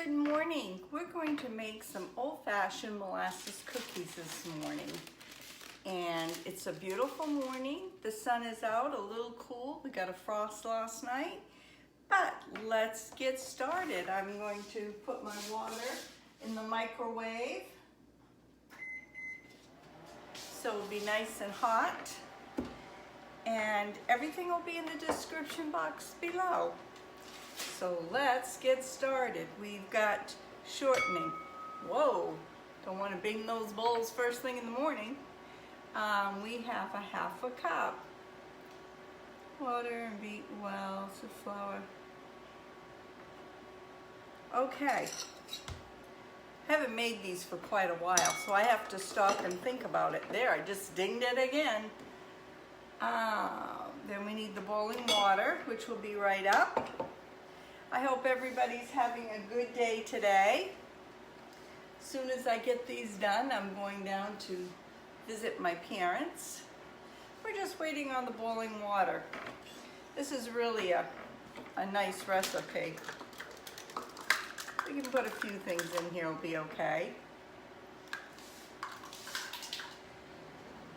good morning. We're going to make some old-fashioned molasses cookies this morning. And it's a beautiful morning. The sun is out, a little cool. We got a frost last night. But let's get started. I'm going to put my water in the microwave so it'll be nice and hot. And everything will be in the description box below. So let's get started. We've got shortening. Whoa, don't want to bing those bowls first thing in the morning. We have a half a cup. Water and beat well to flour. Okay. Haven't made these for quite a while, so I have to stop and think about it. There, I just dinged it again. Then we need the boiling water, which will be right up. I hope everybody's having a good day today. As soon as I get these done, I'm going down to visit my parents. We're just waiting on the boiling water. This is really a nice recipe. We can put a few things in here, it'll be okay.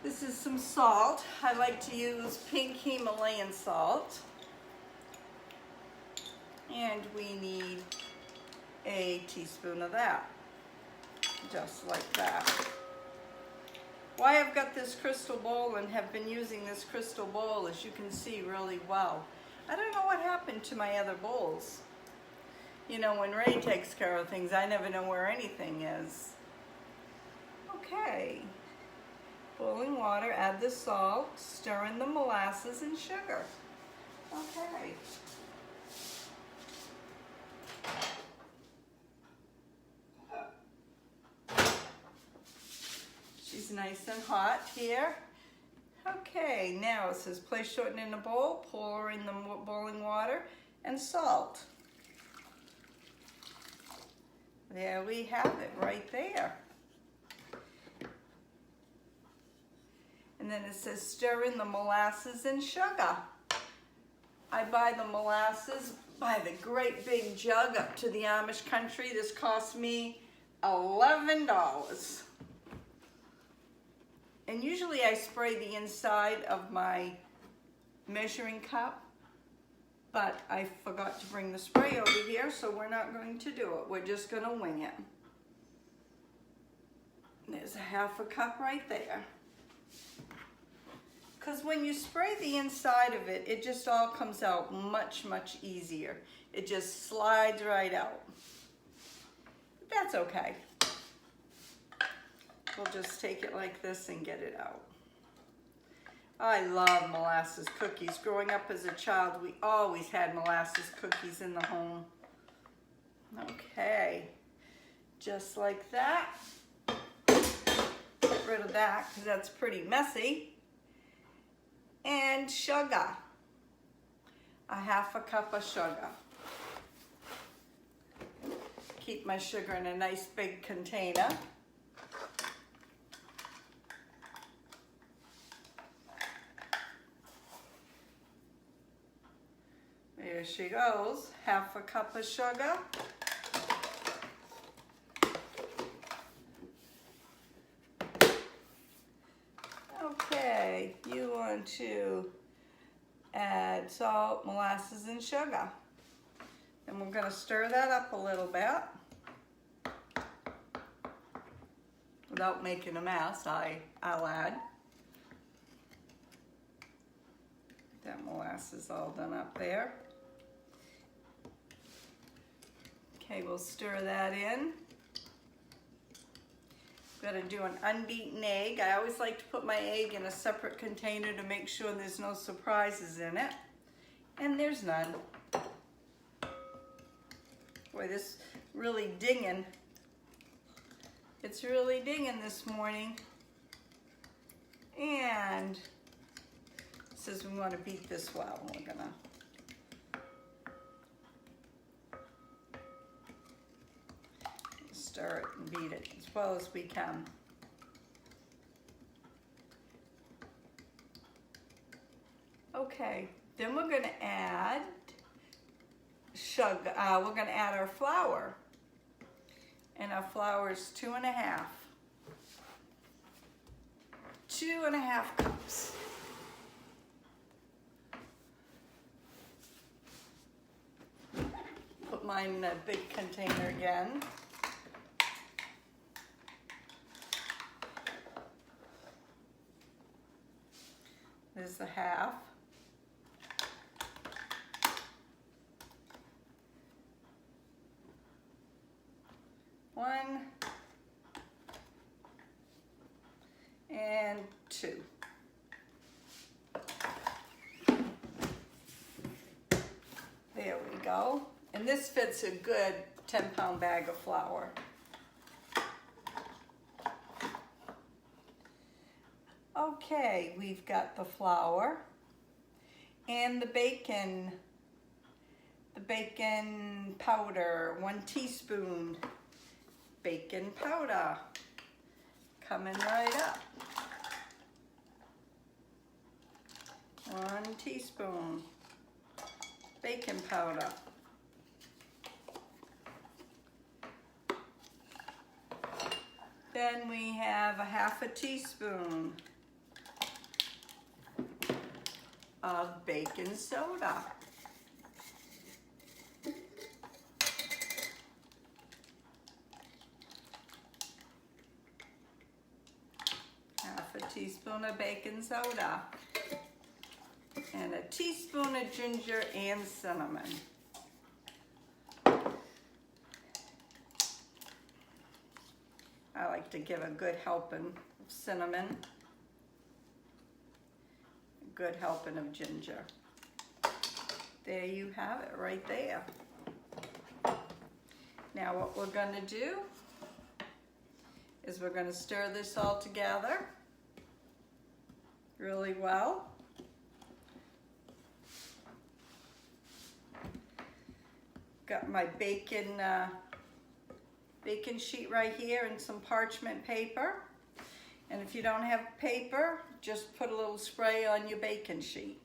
This is some salt. I like to use pink Himalayan salt. And we need a teaspoon of that, just like that. Why I've got this crystal bowl and have been using this crystal bowl, as you can see really well. I don't know what happened to my other bowls. You know, when Ray takes care of things, I never know where anything is. Okay, boiling water, add the salt, stir in the molasses and sugar. Okay. She's nice and hot here. Okay, now it says place shortening in a bowl, pour in the boiling water, and salt. There we have it, right there. And then it says stir in the molasses and sugar. I buy the molasses by the great big jug up to the Amish country. This cost me $11. And usually I spray the inside of my measuring cup, but I forgot to bring the spray over here, so we're not going to do it. We're just going to wing it. There's a half a cup right there. Because when you spray the inside of it, it just all comes out much, much easier. It just slides right out. That's okay. We'll just take it like this and get it out. I love molasses cookies. Growing up as a child, we always had molasses cookies in the home. Okay, just like that. Get rid of that because that's pretty messy. And sugar. A half a cup of sugar. Keep my sugar in a nice big container. There she goes, half a cup of sugar. Okay, you want to add salt, molasses, and sugar. And we're going to stir that up a little bit. Without making a mess, I'll add. That molasses all done up there. Okay, we'll stir that in. I'm going to do an unbeaten egg. I always like to put my egg in a separate container to make sure there's no surprises in it. And there's none. Boy, this really dinging. It's really dinging this morning. And it says we want to beat this well. We're going to stir it and beat it as well as we can. Okay, then we're going to add sugar. We're going to add our flour. And our flour is 2.5. 2.5 cups. Put mine in a big container again. There's the half. One and two. There we go. And this fits a good 10-pound bag of flour. Okay, we've got the flour and the bacon powder, 1 teaspoon bacon powder, coming right up. 1 teaspoon bacon powder. Then we have a 1/2 teaspoon of baking soda. Half a teaspoon of baking soda. And a teaspoon of ginger and cinnamon. I like to give a good helping of cinnamon. Good helping of ginger. There you have it right there. Now what we're going to do is we're going to stir this all together really well. Got my bacon sheet right here and some parchment paper. And if you don't have paper, just put a little spray on your bacon sheet.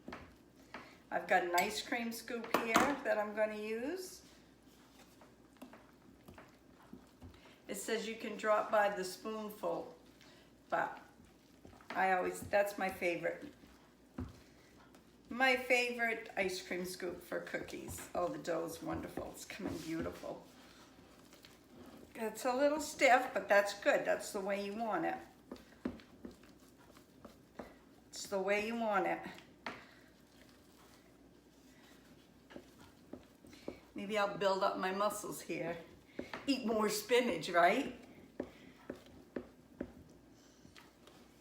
I've got an ice cream scoop here that I'm going to use. It says you can drop by the spoonful, but that's my favorite. My favorite ice cream scoop for cookies. Oh, the dough is wonderful. It's coming beautiful. It's a little stiff, but that's good. That's the way you want it. It's the way you want it. Maybe I'll build up my muscles here. Eat more spinach, right?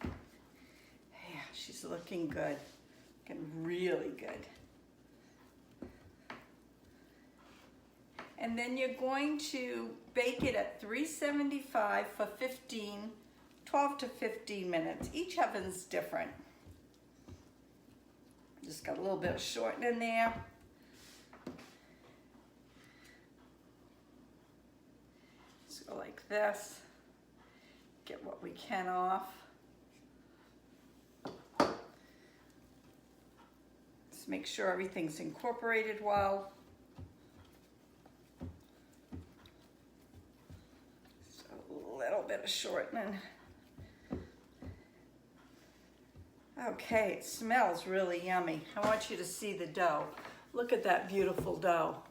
Yeah, she's looking good. Looking really good. And then you're going to bake it at 375 for 12 to 15 minutes. Each oven's different. Just got a little bit of shortening there. Let's go like this. Get what we can off. Just make sure everything's incorporated well. So a little bit of shortening. Okay, it smells really yummy. I want you to see the dough. Look at that beautiful dough.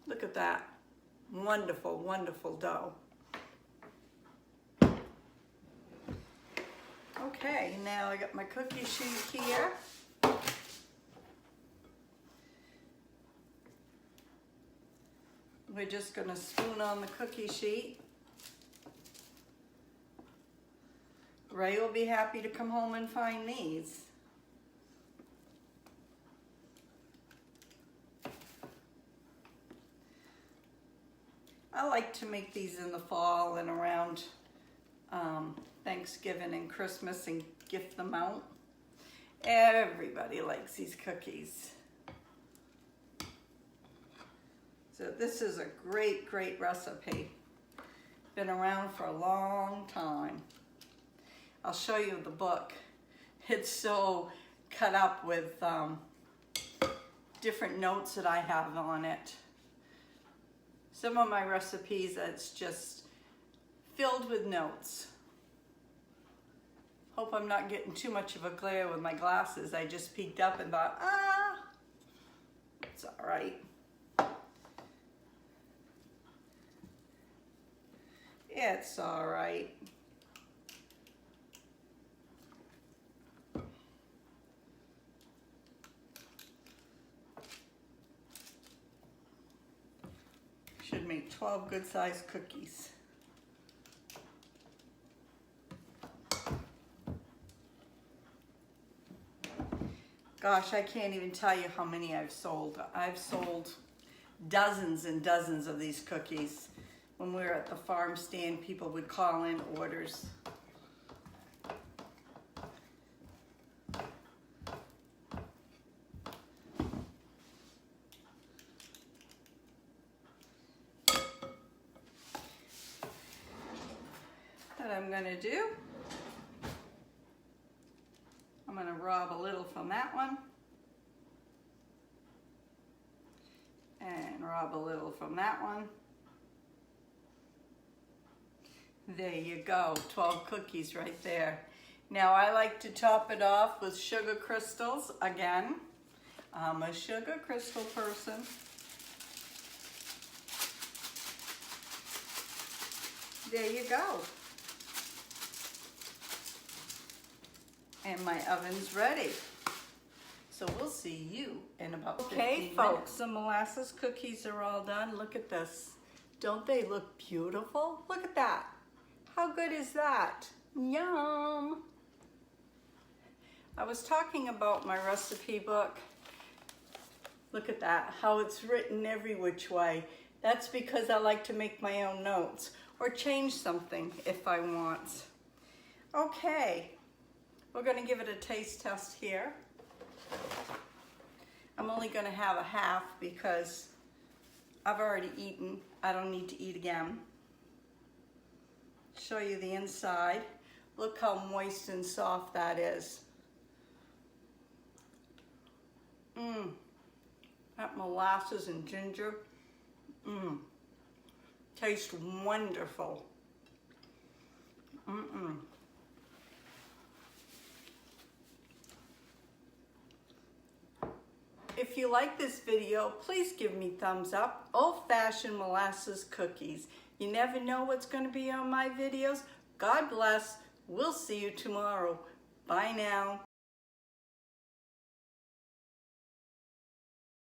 Look at that. Wonderful, wonderful dough. Okay, now I got my cookie sheet here. We're just gonna spoon on the cookie sheet. Ray will be happy to come home and find these. I like to make these in the fall and around Thanksgiving and Christmas and gift them out. Everybody likes these cookies. So this is a great, great recipe. Been around for a long time. I'll show you the book. It's so cut up with different notes that I have on it. Some of my recipes, it's just filled with notes. Hope I'm not getting too much of a glare with my glasses. I just peeked up and thought, it's all right. It's all right. Should make 12 good-sized cookies. Gosh, I can't even tell you how many I've sold. I've sold dozens and dozens of these cookies. When we were at the farm stand, people would call in orders. What I'm gonna do, I'm gonna rob a little from that one and rob a little from that one. There you go, 12 cookies right there. Now I like to top it off with sugar crystals again. I'm a sugar crystal person. There you go. And my oven's ready. So we'll see you in about 15 minutes. Okay, folks, the molasses cookies are all done. Look at this. Don't they look beautiful? Look at that. How good is that? Yum. I was talking about my recipe book. Look at that, how it's written every which way. That's because I like to make my own notes or change something if I want. Okay. We're going to give it a taste test here. I'm only going to have a half because I've already eaten. I don't need to eat again. Show you the inside. Look how moist and soft that is. That molasses and ginger. Tastes wonderful. If you like this video, please give me thumbs up. Old-fashioned molasses cookies. You never know what's going to be on my videos. God bless. We'll see you tomorrow. Bye now.